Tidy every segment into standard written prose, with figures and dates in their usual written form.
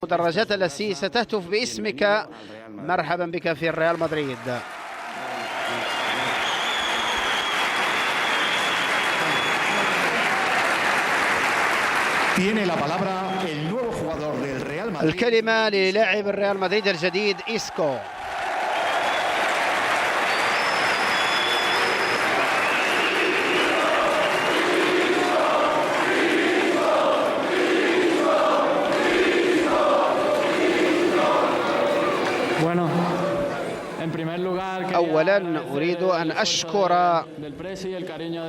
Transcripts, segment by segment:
المدرجات التي ستهتف باسمك مرحبا بك في الريال مدريد. الكلمة للاعب الريال مدريد الجديد إيسكو. أولا أريد أن أشكر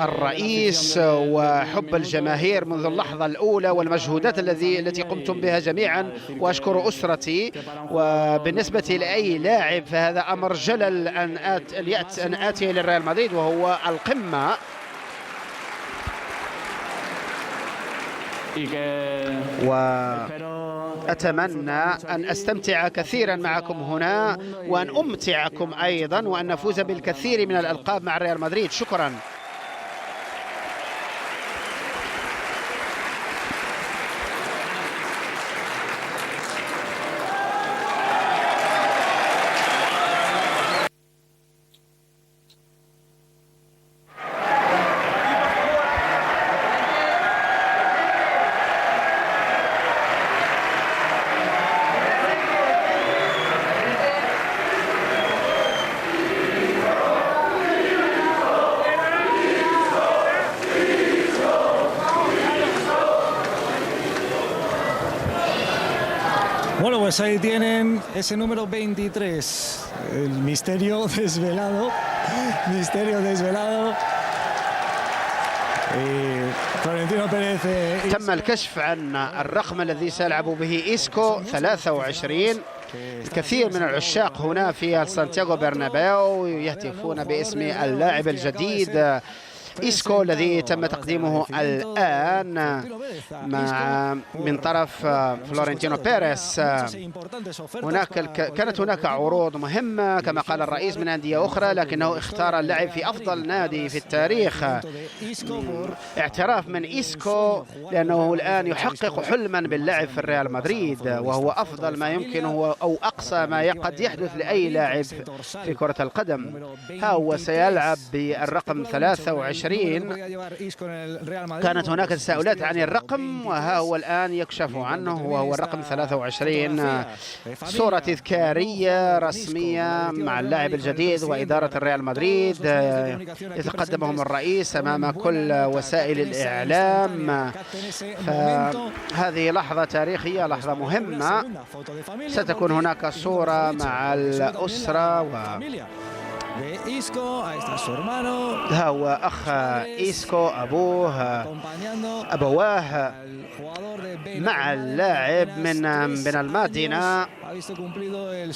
الرئيس وحب الجماهير منذ اللحظة الأولى والمجهودات التي قمتم بها جميعا، وأشكر أسرتي. وبالنسبة لأي لاعب فهذا أمر جلل أن آتي للريال مدريد وهو القمة. وأتمنى أن أستمتع كثيرا معكم هنا وأن أمتعكم أيضا وأن نفوز بالكثير من الألقاب مع الريال مدريد. شكرا. Bueno, pues ahí tienen ese número 23, el misterio desvelado, Florentino Pérez. تم الكشف عن الرقم الذي سيلعب به إيسكو 23. الكثير من العشاق هنا في سانتياغو برنابيو يهتفون باسم اللاعب الجديد إيسكو الذي تم تقديمه الآن من طرف فلورنتينو بيريز. كانت هناك عروض مهمة كما قال الرئيس من أندية أخرى، لكنه اختار اللعب في أفضل نادي في التاريخ. اعتراف من إيسكو لأنه الآن يحقق حلما باللعب في الريال مدريد، وهو أفضل ما يمكن أو أقصى ما قد يحدث لأي لاعب في كرة القدم. ها هو سيلعب بالرقم 23. كانت هناك تساؤلات عن الرقم وها هو الآن يكشف عنه وهو الرقم 23. صورة تذكارية رسمية مع اللاعب الجديد وإدارة الريال مدريد يتقدمهم الرئيس أمام كل وسائل الإعلام. فهذه لحظة تاريخية، لحظة مهمة. ستكون هناك صورة مع الأسرة ها هو أخ إيسكو، أبواه مع اللاعب من المدينة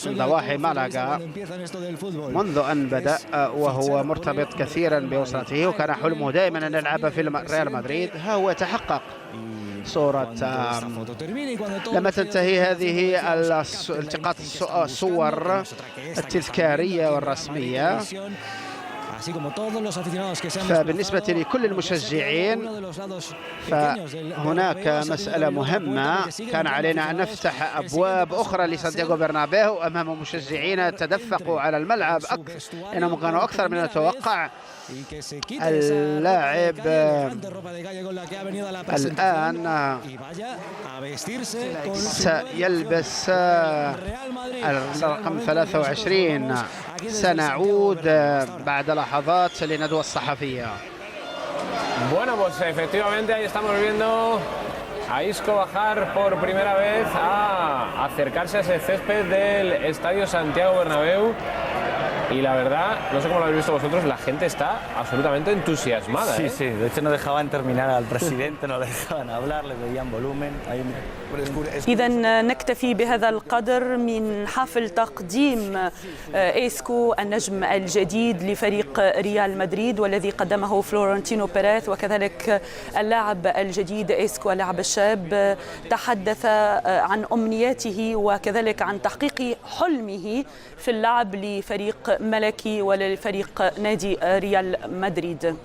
من ضواحي مالاغا منذ أن بدأ، وهو مرتبط كثيرا بأسرته وكان حلمه دائما أن يلعب في ريال مدريد. ها هو تحقق. صورة لما تنتهي هذه التقاط الصور التذكارية والرسمية، فبالنسبة لكل المشجعين فهناك مسألة مهمة. كان علينا أن نفتح أبواب أخرى لسانتياغو برنابيو أمام مشجعين تدفقوا على الملعب لأنهم كانوا أكثر من المتوقع. اللاعب الآن سيلبس الرقم 23. سنعود بعد لحظات لندوة الصحفية. Bueno, pues efectivamente ahí estamos viendo a Isco bajar por primera vez a acercarse a ese césped del Estadio Santiago Bernabéu. Y la verdad, no sé cómo lo habéis visto vosotros, la gente está absolutamente entusiasmada. Sí, sí, de hecho no dejaban terminar al presidente, no le dejaban hablar, le veían volumen. إذا نكتفي بهذا القدر من حفل تقديم إيسكو النجم الجديد لفريق ريال مدريد والذي قدمه فلورنتينو بيريز، وكذلك اللاعب الجديد إيسكو اللاعب الشاب تحدث عن أمنياته وكذلك عن تحقيق حلمه في اللعب لفريق ملكي ولفريق نادي ريال مدريد.